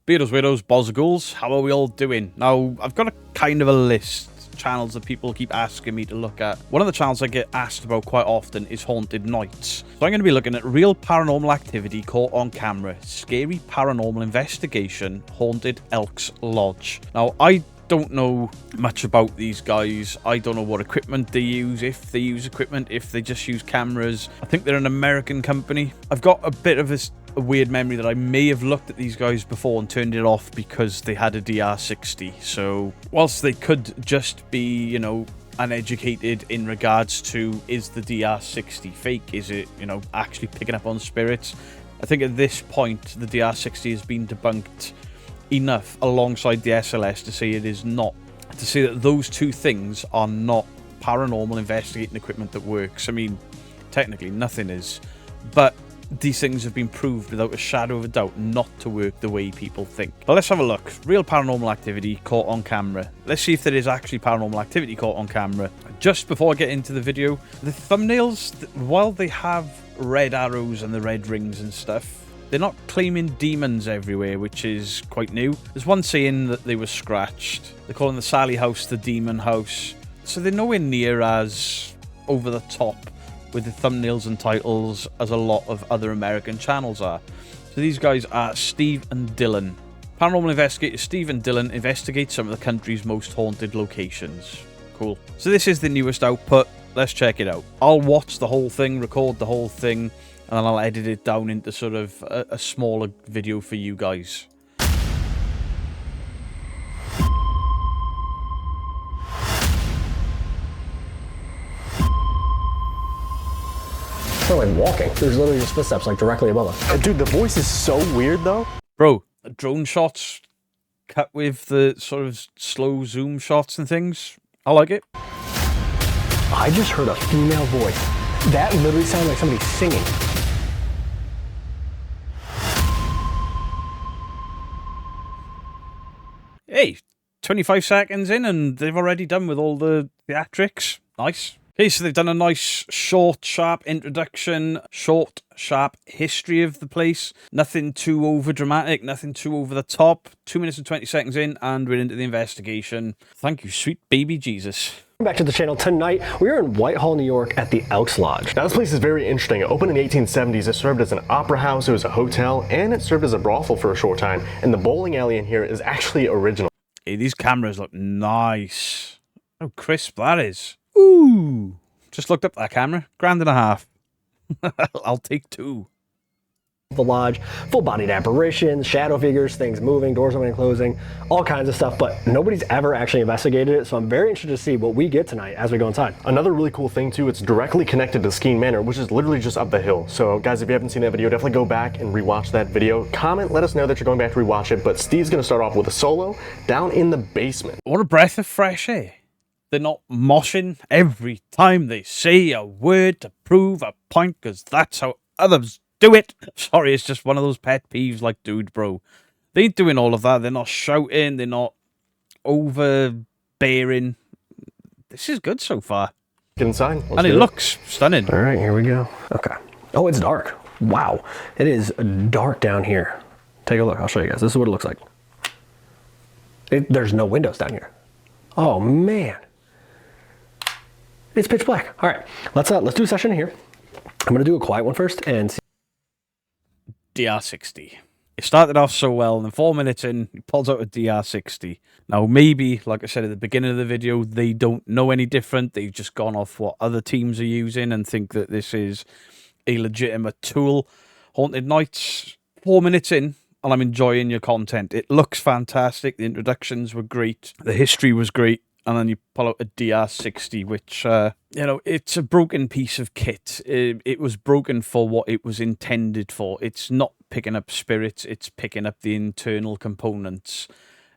Beardos, Weirdos, Bozagools, how are we all doing? Now, I've got a kind of a list of channels that people keep asking me to look at. One of the channels I get asked about quite often is Haunted Nights. So I'm going to be looking at real paranormal activity caught on camera, scary paranormal investigation, Haunted Elks Lodge. Now, I don't know much about these guys. I don't know what equipment they use, if they use equipment, if they just use cameras. I think they're an American company. I've got a bit of a weird memory that I may have looked at these guys before and turned it off because they had a DR60. So whilst they could just be, you know, uneducated in regards to, is the DR60 fake? Is it, you know, actually picking up on spirits? I think at this point the DR60 has been debunked enough alongside the SLS to say it is not, to say that those two things are not paranormal investigating equipment that works. I mean, technically nothing is, but these things have been proved without a shadow of a doubt not to work the way people think. But let's have a look. Real paranormal activity caught on camera. Let's see if there is actually paranormal activity caught on camera. Just before I get into the video, the thumbnails, while they have red arrows and the red rings and stuff, they're not claiming demons everywhere, which is quite new. There's one saying that they were scratched. They're calling the Sally house the demon house. So they're nowhere near as over the top with the thumbnails and titles as a lot of other American channels are. So these guys are Steve and Dylan. Paranormal investigator Steve and Dylan investigate some of the country's most haunted locations. Cool. So this is the newest output. Let's check it out. I'll watch the whole thing, record the whole thing, and then I'll edit it down into sort of a smaller video for you guys. We're like walking. There's literally just footsteps like directly above us. Dude, the voice is so weird though. Bro, drone shots cut with the sort of slow zoom shots and things. I like it. I just heard a female voice. That literally sounded like somebody singing. Hey, 25 seconds in and they've already done with all the theatrics. Nice. Okay, so they've done a nice short, sharp introduction, short, sharp history of the place. Nothing too over dramatic, nothing too over the top. 2 minutes and 20 seconds in, and we're into the investigation. Thank you, sweet baby Jesus. Back to the channel. Tonight, we are in Whitehall, New York at the Elks Lodge. Now this place is very interesting. It opened in the 1870s. It served as an opera house, it was a hotel, and it served as a brothel for a short time. And the bowling alley in here is actually original. Hey, these cameras look nice. How crisp that is. Ooh. Just looked up that camera. $1.50. I'll take two. The lodge, full-bodied apparitions, shadow figures, things moving, doors opening and closing, all kinds of stuff, but nobody's ever actually investigated it, so I'm very interested to see what we get tonight as we go inside. Another really cool thing too, it's directly connected to Skene Manor, which is literally just up the hill. So guys, if you haven't seen that video, definitely go back and rewatch that video. Comment, let us know that you're going back to rewatch it, but Steve's gonna start off with a solo down in the basement. What a breath of fresh air. They're not moshing every time they say a word to prove a point, because that's how others do it. Sorry, it's just one of those pet peeves, like, dude, bro. They ain't doing all of that. They're not shouting. They're not overbearing. This is good so far. Get inside. And it looks stunning. All right, here we go. Okay. Oh, it's dark. Wow. It is dark down here. Take a look. I'll show you guys. This is what it looks like. There's no windows down here. Oh, man. It's pitch black. All right, let's do a session here. I'm gonna do a quiet one first and see. DR60. It started off so well, and then 4 minutes in, he pulls out a DR60. Now, maybe, like I said at the beginning of the video, they don't know any different. They've just gone off what other teams are using and think that this is a legitimate tool. Haunted Nights, 4 minutes in, and I'm enjoying your content. It looks fantastic. The introductions were great. The history was great. And then you pull out a DR60, which, you know, it's a broken piece of kit. It was broken for what it was intended for. It's not picking up spirits. It's picking up the internal components.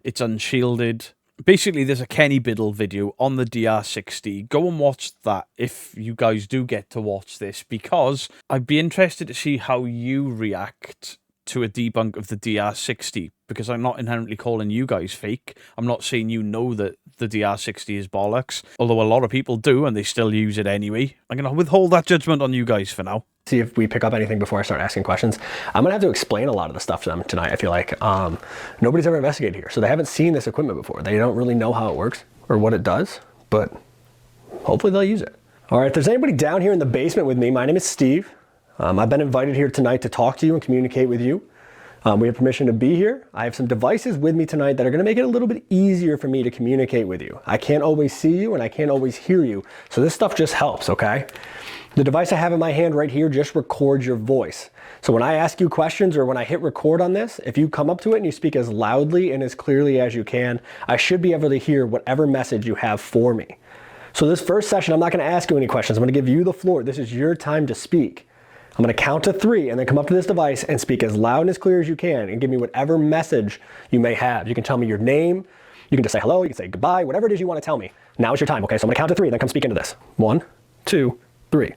It's unshielded. Basically, there's a Kenny Biddle video on the DR60. Go and watch that if you guys do get to watch this, because I'd be interested to see how you react to a debunk of the DR60, because I'm not inherently calling you guys fake. I'm not saying you know that the DR60 is bollocks, although a lot of people do and they still use it anyway. I'm going to withhold that judgment on you guys for now. See if we pick up anything before I start asking questions. I'm gonna have to explain a lot of the stuff to them tonight. I feel like nobody's ever investigated here, so they haven't seen this equipment before. They don't really know how it works or what it does, but hopefully they'll use it. All right, if there's anybody down here in the basement with me, my name is Steve. I've been invited here tonight to talk to you and communicate with you. We have permission to be here. I have some devices with me tonight that are gonna make it a little bit easier for me to communicate with you. I can't always see you and I can't always hear you, so this stuff just helps, okay? The device I have in my hand right here just records your voice. So when I ask you questions or when I hit record on this, if you come up to it and you speak as loudly and as clearly as you can, I should be able to hear whatever message you have for me. So this first session, I'm not gonna ask you any questions. I'm gonna give you the floor. This is your time to speak. I'm gonna count to 3 and then come up to this device and speak as loud and as clear as you can and give me whatever message you may have. You can tell me your name, you can just say hello, you can say goodbye, whatever it is you wanna tell me. Now is your time, okay? So I'm gonna count to 3, then come speak into this. 1, 2, 3.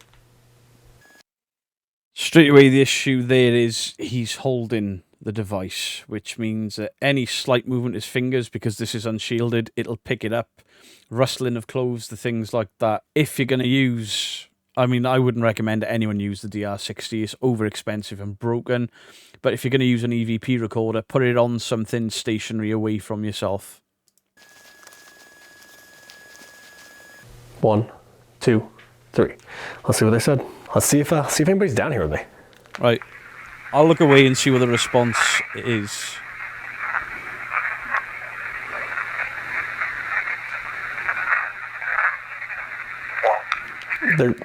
Straight away, the issue there is he's holding the device, which means that any slight movement of his fingers, because this is unshielded, it'll pick it up. Rustling of clothes, the things like that. If you're going to use... I mean, I wouldn't recommend anyone use the DR60. It's over expensive and broken. But if you're going to use an EVP recorder, put it on something stationary away from yourself. 1, 2, 3. Let's see what they said. Let's see if anybody's down here with me. Right. I'll look away and see what the response is.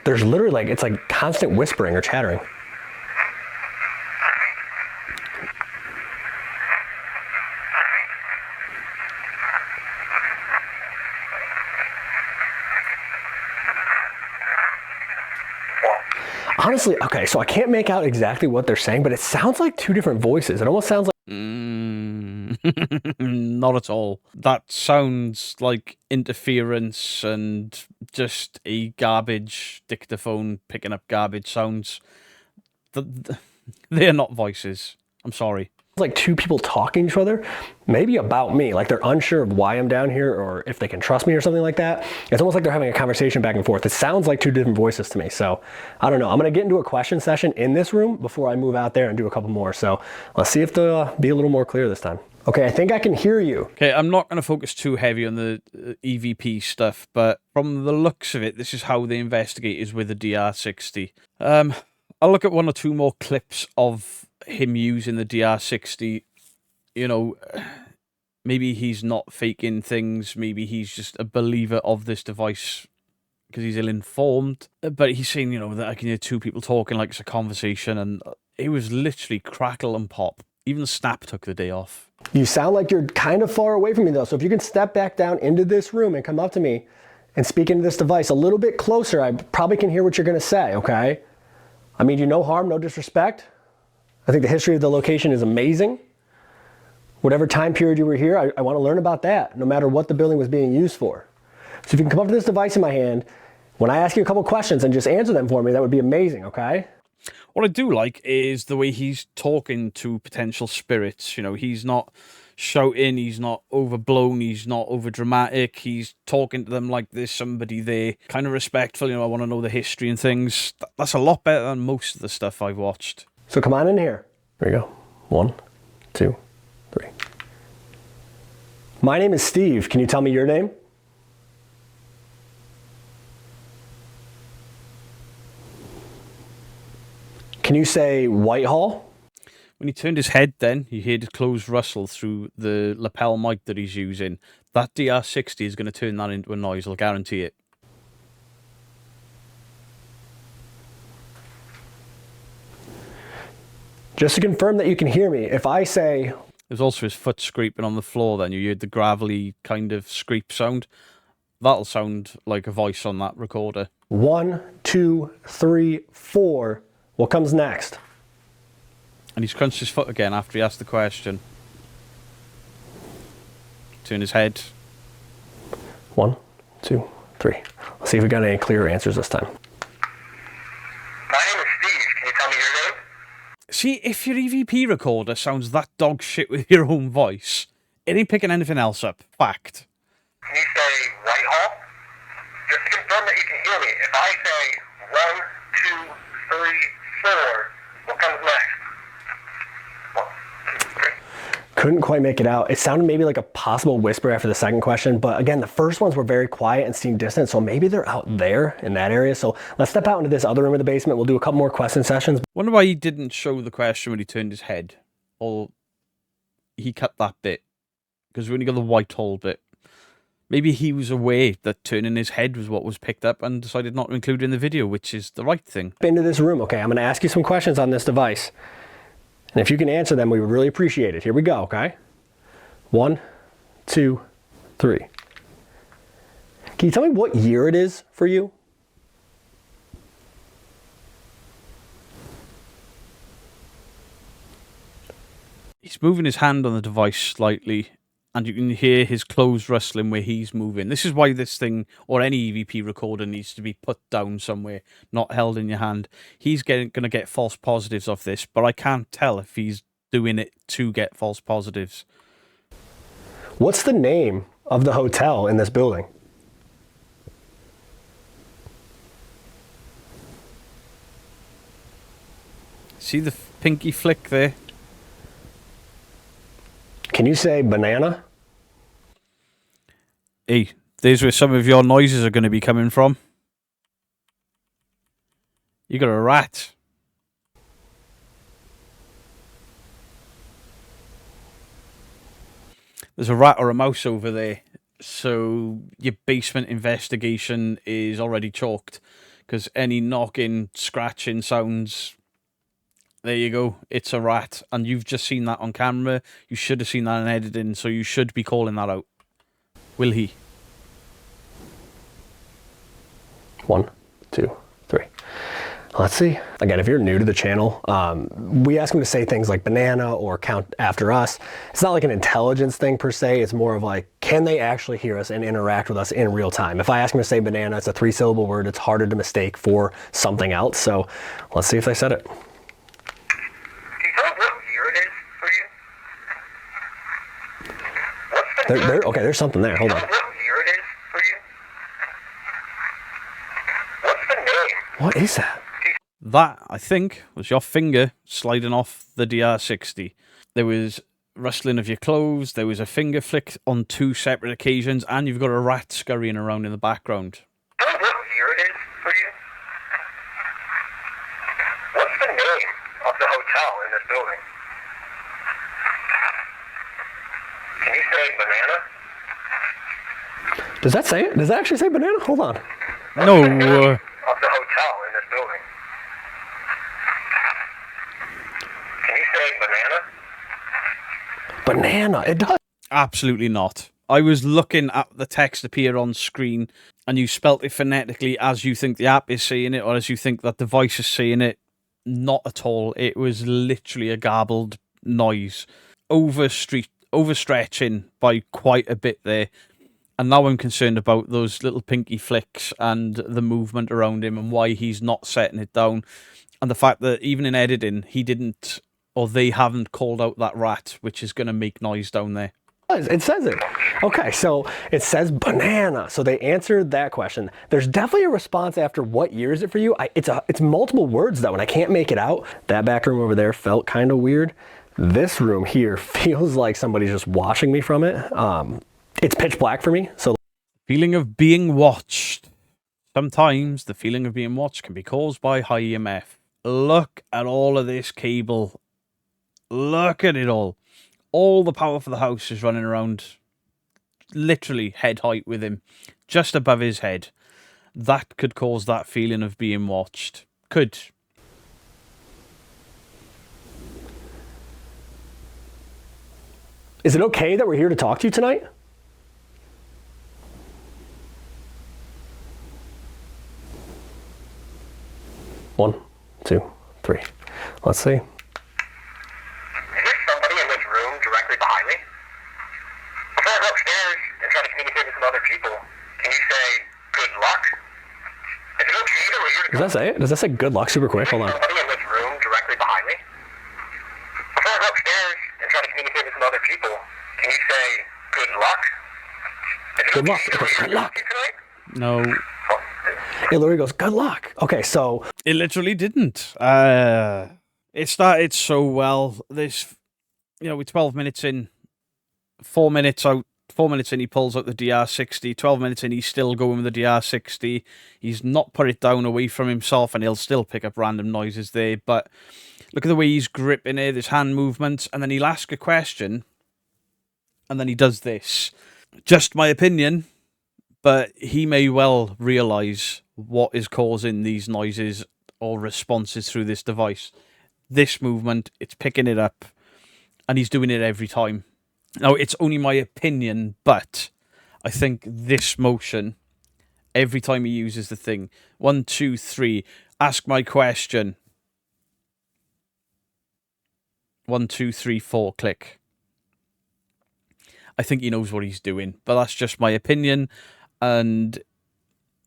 There's literally like, it's like constant whispering or chattering. Honestly, okay, so I can't make out exactly what they're saying, but it sounds like 2 different voices. It almost sounds like... Not at all. That sounds like interference and just a garbage dictaphone picking up garbage sounds. They're not voices. I'm sorry. like 2 people talking to each other, maybe about me. Like they're unsure of why I'm down here or if they can trust me or something like that. It's almost like they're having a conversation back and forth. It sounds like 2 different voices to me. So I don't know. I'm going to get into a question session in this room before I move out there and do a couple more. So let's see if they'll be a little more clear this time. Okay, I think I can hear you. Okay, I'm not going to focus too heavy on the EVP stuff, but from the looks of it, this is how they investigate is with the DR60. I'll look at 1 or 2 more clips of him using the DR60. You know, maybe he's not faking things. Maybe he's just a believer of this device because he's ill-informed. But he's saying, you know, that I can hear 2 people talking like it's a conversation, and it was literally crackle and pop. Even Snap took the day off. You sound like you're kind of far away from me though. So if you can step back down into this room and come up to me and speak into this device a little bit closer, I probably can hear what you're going to say, okay? I mean you no harm, no disrespect. I think the history of the location is amazing. Whatever time period you were here, I want to learn about that, no matter what the building was being used for. So if you can come up to this device in my hand, when I ask you a couple questions and just answer them for me, that would be amazing, okay? What I do like is the way he's talking to potential spirits. You know, he's not shouting, he's not overblown, he's not overdramatic. He's talking to them like there's somebody there, kind of respectful. You know, I want to know the history and things. That's a lot better than most of the stuff I've watched. So come on in here. There you go. 1, 2, 3. My name is Steve. Can you tell me your name? Can you say Whitehall? When he turned his head then, you heard his clothes rustle through the lapel mic that he's using. That DR60 is going to turn that into a noise, I'll guarantee it. Just to confirm that you can hear me, if I say... There's also his foot scraping on the floor then. You heard the gravelly kind of scrape sound. That'll sound like a voice on that recorder. 1, 2, 3, 4... What comes next? And he's crunched his foot again after he asked the question. Turn his head. 1, 2, 3. Let's see if we got any clear answers this time. My name is Steve. Can you tell me your name? See, if your EVP recorder sounds that dog shit with your own voice, it ain't picking anything else up. Fact. Can you say Whitehall? Just to confirm that you can hear me. If I say 1, 2, 3, 4, what comes next? 1, 2, 3. Couldn't quite make it out. It sounded maybe like a possible whisper after the second question, but again, the first ones were very quiet and seemed distant, so maybe they're out there in that area. So let's step out into this other room of the basement. We'll do a couple more question sessions. Wonder why he didn't show the question when he turned his head. Or he cut that bit. Because we only got the Whitehall bit. Maybe he was aware that turning his head was what was picked up and decided not to include it in the video, which is the right thing. Into this room, okay? I'm going to ask you some questions on this device. And if you can answer them, we would really appreciate it. Here we go, okay? 1, 2, 3. Can you tell me what year it is for you? He's moving his hand on the device slightly, and you can hear his clothes rustling where he's moving. This is why this thing, or any EVP recorder, needs to be put down somewhere, not held in your hand. He's going to get false positives off this, but I can't tell if he's doing it to get false positives. What's the name of the hotel in this building? See the pinky flick there? Can you say banana? Hey, there's where some of your noises are going to be coming from. You got a rat. There's a rat or a mouse over there. So your basement investigation is already chalked. Because any knocking, scratching sounds... There you go. It's a rat. And you've just seen that on camera. You should have seen that in editing. So you should be calling that out. Will he? 1, 2, 3. Let's see. Again, if you're new to the channel, we ask them to say things like banana or count after us. It's not like an intelligence thing per se. It's more of like, can they actually hear us and interact with us in real time? If I ask them to say banana, it's a 3-syllable word. It's harder to mistake for something else. So let's see if they said it. Okay, there's something there. Hold on. What year it is for you? What's the name? What is that? That, I think, was your finger sliding off the DR60. There was rustling of your clothes, there was a finger flick on 2 separate occasions, and you've got a rat scurrying around in the background. What year it is for you? What's the name of the hotel in this building? Can you say banana? Does that say it? Does that actually say banana? Hold on. No. Of the hotel in this building. Can you say banana? Banana. It does. Absolutely not. I was looking at the text appear on screen, and you spelt it phonetically as you think the app is saying it, or as you think that device is saying it. Not at all. It was literally a garbled noise. Overstretching by quite a bit there. And now I'm concerned about those little pinky flicks and the movement around him and why he's not setting it down. And the fact that even in editing, he didn't, or they haven't called out that rat, which is going to make noise down there. It says it. Okay, so it says banana. So they answered that question. There's definitely a response after what year is it for you? It's multiple words though, and I can't make it out. That back room over there felt kind of weird. This room here feels like somebody's just watching me from it. It's pitch black for me. So Feeling of being watched. Sometimes the feeling of being watched can be caused by high EMF. Look at all of this cable. Look at it all. All the power for the house is running around literally head height with him. Just above his head. That could cause that feeling of being watched. Could. is it okay that we're here to talk to you tonight? One, 2, 3. Let's see. Is there somebody in this room directly behind me? Before I go upstairs and try to communicate with some other people, can you say good luck? Is it okay that we're here to Does that say it? Does that say good luck super quick? Hold on. somebody in this room directly behind me? we say good luck? Good luck. It goes, good luck. No, It literally goes, good luck. Okay, so it literally didn't. It started so well. This, we're 12 minutes in, 4 minutes out. 4 minutes in, he pulls out the DR60. 12 minutes in, he's still going with the DR60. He's not put it down away from himself, and he'll still pick up random noises there. But look at the way he's gripping it, his hand movements, and then he'll ask a question, and then he does this. Just my opinion, but he may well realise what is causing these noises or responses through this device. This movement, it's picking it up, and he's doing it every time. Now, it's only my opinion, but I think this motion, every time he uses the thing, 1, 2, 3, ask my question. 1, 2, 3, 4, click. I think he knows what he's doing, but that's just my opinion, and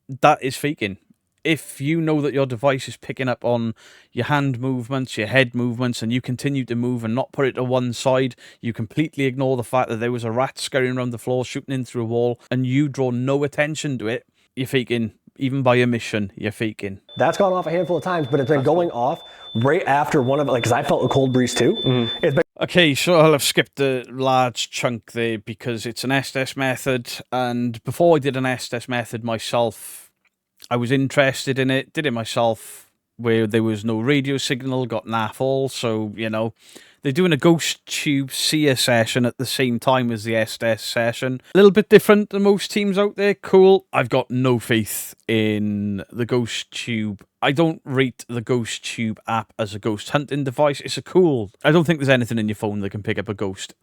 that is faking. If you know that your device is picking up on your hand movements, your head movements, and you continue to move and not put it to one side, you completely ignore the fact that there was a rat scurrying around the floor, shooting in through a wall, and you draw no attention to it, you're faking. Even by omission, you're faking. that's gone off a handful of times, but it's been going off right after one of, like, because I felt a cold breeze too. It's been Okay, so I'll have skipped a large chunk there because it's an Estes method, and before I did an Estes method myself, I was interested in it, did it myself, where there was no radio signal, got naff all, so, they're doing a Ghost Tube SEER session at the same time as the Estes session. A little bit different than most teams out there, cool. I've got no faith in the Ghost Tube. I don't rate the Ghost Tube app as a ghost hunting device. It's a cool... I don't think there's anything in your phone that can pick up a ghost,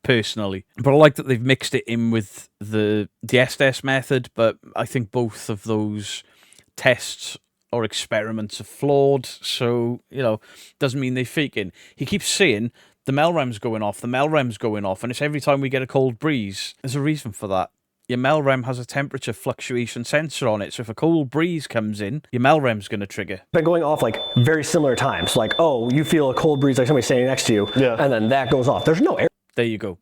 personally. But I like that they've mixed it in with the Estes method, but I think both of those tests or experiments are flawed, so, doesn't mean they're faking. He keeps saying, the Melrem's going off, and it's every time we get a cold breeze. There's a reason for that. Your Melrem has a temperature fluctuation sensor on it, so if a cold breeze comes in, your Melrem's going to trigger. been going off like very similar times. Like, oh, you feel a cold breeze, like somebody standing next to you, and then that goes off. There's no air. There you go.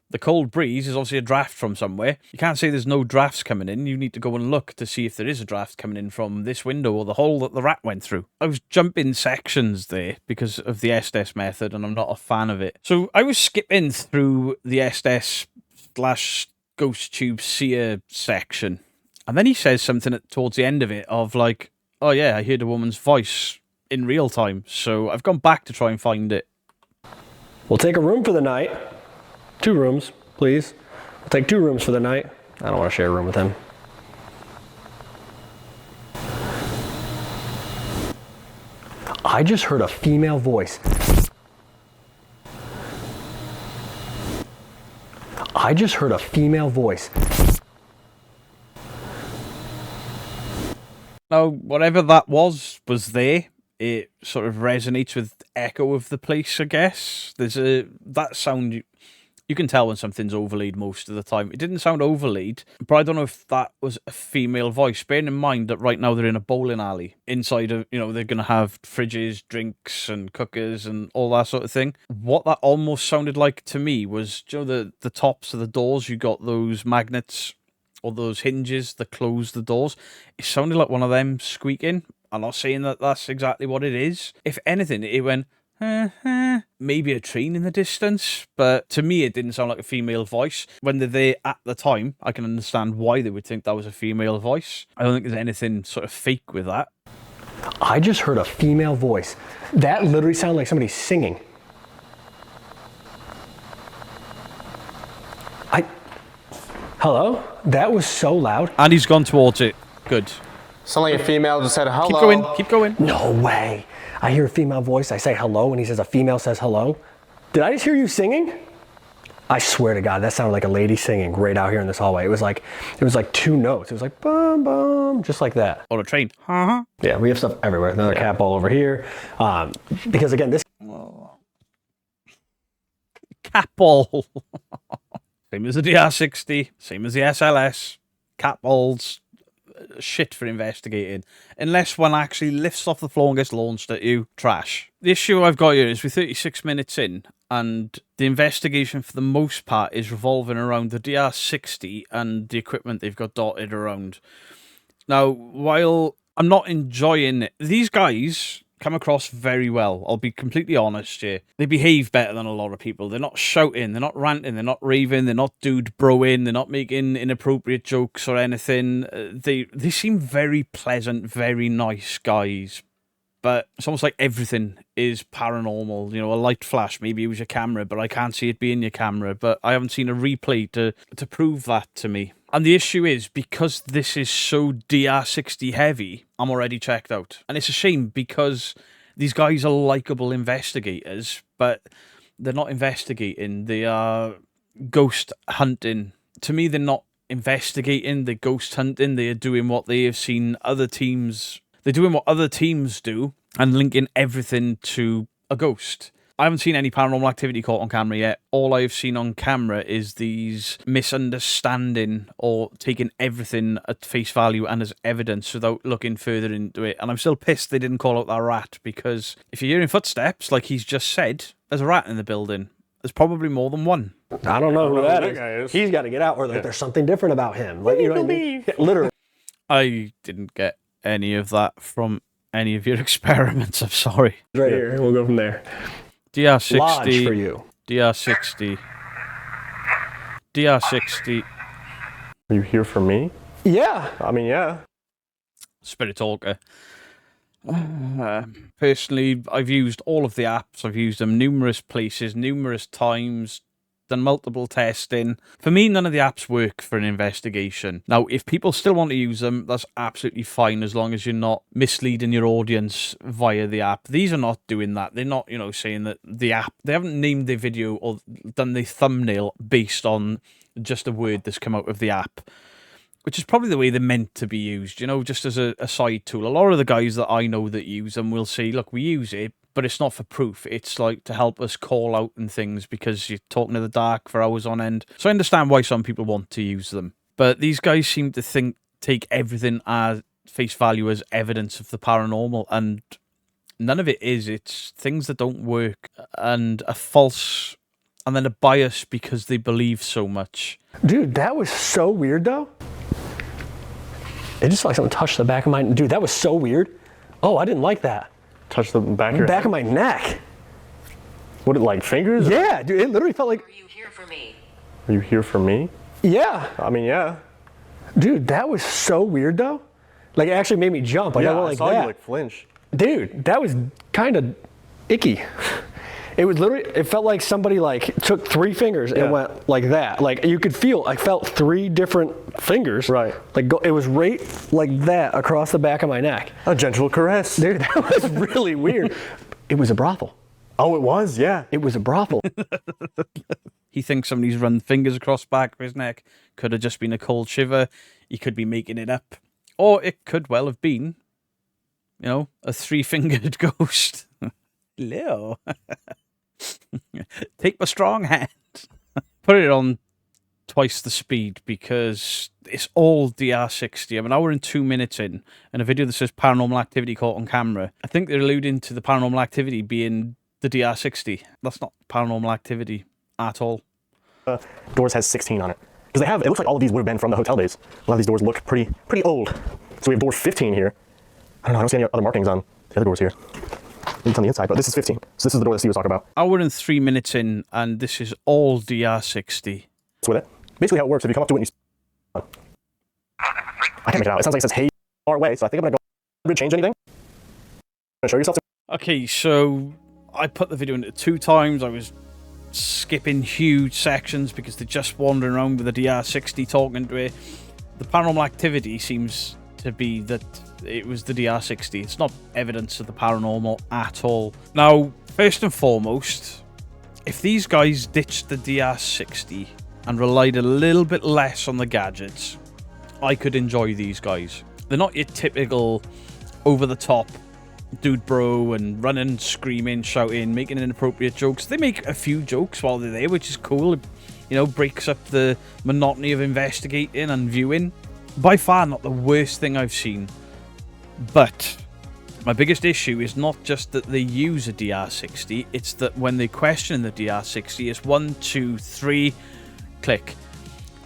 The cold breeze is obviously a draft from somewhere. You can't say there's no drafts coming in. You need to go and look to see if there is a draft coming in from this window or the hole that the rat went through. I was jumping sections there because of the Estes method, and I'm not a fan of it. So I was skipping through the Estes / Ghost Tube SEER section. And then he says something towards the end of it of like, oh yeah, I heard a woman's voice in real time. So I've gone back to try and find it. We'll take a room for the night. 2 rooms, please. We'll take 2 rooms for the night. I don't want to share a room with him. I just heard a female voice. I just heard a female voice. Now, whatever that was there. It sort of resonates with the echo of the place, I guess. There's that sound... You can tell when something's overlaid most of the time. It didn't sound overlaid, but I don't know if that was a female voice. Bearing in mind that right now they're in a bowling alley. Inside of, they're going to have fridges, drinks, and cookers, and all that sort of thing. What that almost sounded like to me was, the tops of the doors, you got those magnets or those hinges that close the doors. It sounded like one of them squeaking. I'm not saying that that's exactly what it is. If anything, it went... maybe a train in the distance, but to me it didn't sound like a female voice. When they're there at the time, I can understand why they would think that was a female voice. I don't think there's anything sort of fake with that. I just heard a female voice. That literally sounded like somebody singing. Hello? That was so loud. And he's gone towards it. Good. Sound like a female just said hello. Keep going. No way. I hear a female voice. I say hello, and he says a female says hello. Did I just hear you singing? I swear to God, that sounded like a lady singing right out here in this hallway. It was like 2 notes. It was like bum bum, just like that. Or a train. Yeah, we have stuff everywhere. Another cat ball over here. Because again, this Cat ball. Same as the DR60, same as the SLS. Cat balls. Shit for investigating. Unless one actually lifts off the floor and gets launched at you. Trash. The issue I've got here is we're 36 minutes in, and the investigation for the most part is revolving around the DR60 and the equipment they've got dotted around. Now, while I'm not enjoying it, these guys come across very well. I'll be completely honest here. They behave better than a lot of people. They're not shouting, they're not ranting, they're not raving, they're not dude broing, they're not making inappropriate jokes or anything. They seem very pleasant, very nice guys. But it's almost like everything is paranormal. You know, a light flash, maybe it was your camera, but I can't see it being your camera. But I haven't seen a replay to prove that to me. And the issue is, because this is so DR60 heavy, I'm already checked out. And it's a shame, because these guys are likeable investigators, but they're not investigating. They are ghost hunting. To me, they're not investigating, they're ghost hunting. They are doing what they have seen other teams... They're doing what other teams do and linking everything to a ghost. I haven't seen any paranormal activity caught on camera yet. All I've seen on camera is these misunderstanding or taking everything at face value and as evidence without looking further into it. And I'm still pissed they didn't call out that rat, because if you're hearing footsteps, like he's just said, there's a rat in the building. There's probably more than one. I don't know who that guy is. is. He's got to get out, or like there's something different about him. Like, you know what I mean? Yeah, literally. I didn't get any of that from any of your experiments, I'm sorry. Right here. We'll go from there. DR60. Lodge for you. DR60. DR60. Are you here for me? Yeah. I mean, yeah. Spirit Talker. Personally, I've used all of the apps. I've used them numerous places, numerous times, done multiple testing. For me, none of the apps work for an investigation. Now, if people still want to use them, that's absolutely fine, as long as you're not misleading your audience via the app. These are not doing that. They're not, saying that the app... They haven't named the video or done the thumbnail based on just a word that's come out of the app, which is probably the way they're meant to be used, just as a side tool. A lot of the guys that I know that use them will say, look, we use it, but it's not for proof. It's like to help us call out and things, because you're talking to the dark for hours on end. So I understand why some people want to use them. But these guys seem to take everything as face value as evidence of the paranormal, and none of it is. It's things that don't work and a false, and then a bias because they believe so much. Dude, that was so weird, though. It just felt like something touched the back of my... Dude, that was so weird. Oh, I didn't like that. Touch the back of your Back head? of my neck. What, like fingers? Yeah, dude, it literally felt like... Are you here for me? Are you here for me? Yeah. I mean, yeah. Dude, that was so weird, though. Like, it actually made me jump. Like, Yeah, I went I like saw that. you like flinch. Dude, that was kind of icky. It was literally, it felt like somebody like took 3 fingers and went like that. Like, you could feel, I felt 3 different fingers. Right. Like, it was right like that across the back of my neck. A gentle caress. Dude, that was really weird. It was a brothel. Oh, it was? Yeah. It was a brothel. He thinks somebody's run fingers across the back of his neck. Could have just been a cold shiver. He could be making it up. Or it could well have been, a 3-fingered ghost. Leo. Take my strong hand. Put it on twice the speed, because it's all DR60. I'm an hour and 2 minutes in, and a video that says paranormal activity caught on camera. I think they're alluding to the paranormal activity being the DR60. That's not paranormal activity at all. Doors has 16 on it. Because it looks like all of these would have been from the hotel days. A lot of these doors look pretty old. So we have door 15 here. I don't know, I don't see any other markings on the other doors here. It's on the inside, but this is 15. So this is the door that Steve was talking about. Hour and 3 minutes in, and this is all DR60. What's with it? Basically how it works, if you come up to it and you... I can't make it out. It sounds like it says, hey, far away, so I think I'm going to go... Did it change anything? Show yourself to... Okay, so I put the video into 2 times. I was skipping huge sections because they're just wandering around with the DR60 talking to it. The paranormal activity seems to be that it was the DR60. It's not evidence of the paranormal at all. Now, first and foremost, if these guys ditched the DR60 and relied a little bit less on the gadgets, I could enjoy these guys. They're not your typical over-the-top dude bro and running, screaming, shouting, making inappropriate jokes. They make a few jokes while they're there, which is cool. It, breaks up the monotony of investigating and viewing. By far not the worst thing I've seen. But My biggest issue is not just that they use a DR60, it's that when they question the DR60, it's 1, 2, 3, click.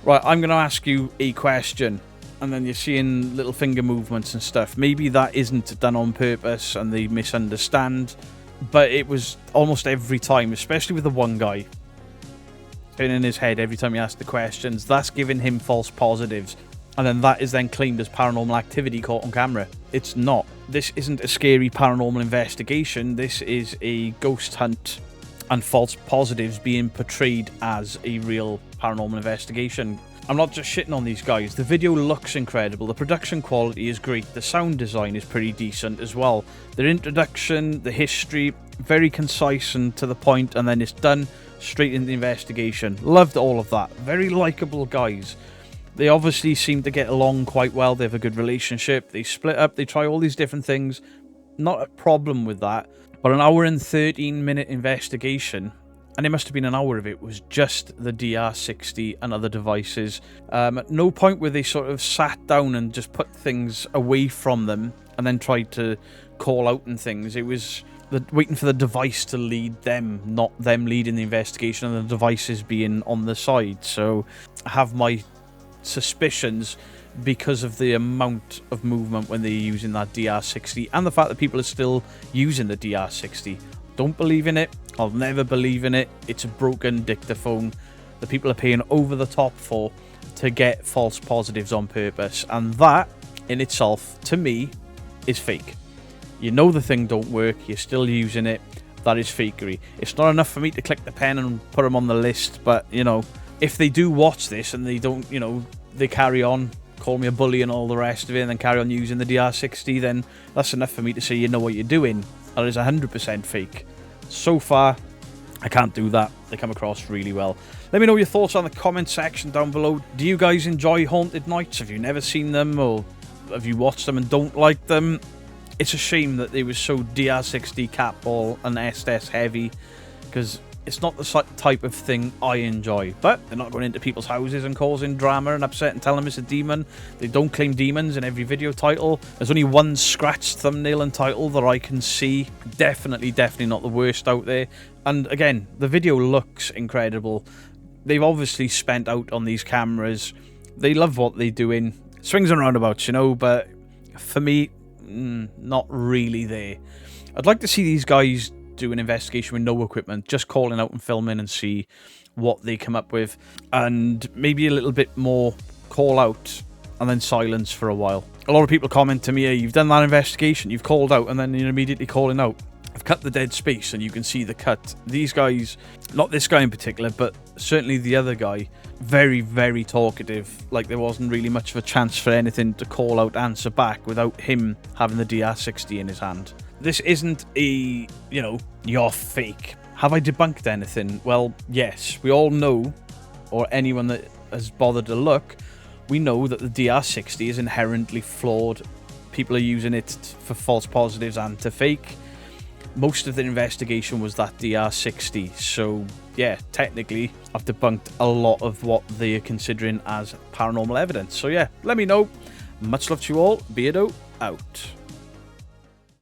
Right, I'm going to ask you a question, and then you're seeing little finger movements and stuff. Maybe that isn't done on purpose and they misunderstand, but it was almost every time, especially with the one guy turning his head every time he asked the questions. That's giving him false positives, and then that is then claimed as paranormal activity caught on camera. It's not. This isn't a scary paranormal investigation. This is a ghost hunt and false positives being portrayed as a real paranormal investigation. I'm not just shitting on these guys. The video looks incredible. The production quality is great. The sound design is pretty decent as well. Their introduction, the history, very concise and to the point, and then it's done straight into the investigation. Loved all of that. Very likable guys. They obviously seem to get along quite well. They have a good relationship. They split up. They try all these different things. Not a problem with that. But an hour and 13-minute investigation, and it must have been an hour of it, was just the DR60 and other devices. At no point where they sort of sat down and just put things away from them and then tried to call out and things. It was waiting for the device to lead them, not them leading the investigation and the devices being on the side. So I have my suspicions because of the amount of movement when they're using that DR60 and the fact that people are still using the DR60. Don't believe in it. I'll never believe in it. It's a broken dictaphone that people are paying over the top for to get false positives on purpose, and that in itself, to me, is fake. You know the thing don't work, you're still using it. That is fakery. It's not enough for me to click the pen and put them on the list, but, you know, if they do watch this and they don't, you know, they carry on, call me a bully and all the rest of it, and then carry on using the DR60, then that's enough for me to say you know what you're doing. That is 100% fake. So far, I can't do that. They come across really well. Let me know your thoughts on the comment section down below. Do you guys enjoy Haunted Nights? Have you never seen them, or have you watched them and don't like them? It's a shame that they were so DR60 catball and Estes heavy, because it's not the type of thing I enjoy. But they're not going into people's houses and causing drama and upset and telling them it's a demon. They don't claim demons in every video title. There's only one scratched thumbnail and title that I can see. Definitely not the worst out there. And again, the video looks incredible. They've obviously spent out on these cameras. They love what they're doing. Swings and roundabouts, you know, but for me, not really there. I'd like to see these guys do an investigation with no equipment, just calling out and filming and see what they come up with, and maybe a little bit more call out and then silence for a while. A lot of people comment to me, hey, you've done that investigation, you've called out, and then you're immediately calling out. I've cut the dead space and you can see the cut. These guys, not this guy in particular, but certainly the other guy, very talkative, like there wasn't really much of a chance for anything to call out, answer back without him having the DR60 in his hand. This isn't a, you know, you're fake. Have I debunked anything? Well, yes. We all know, or anyone that has bothered to look, we know that the DR60 is inherently flawed. People are using it for false positives and to fake. Most of the investigation was that DR60. So, yeah, technically, I've debunked a lot of what they are considering as paranormal evidence. So, yeah, let me know. Much love to you all. Beardo out.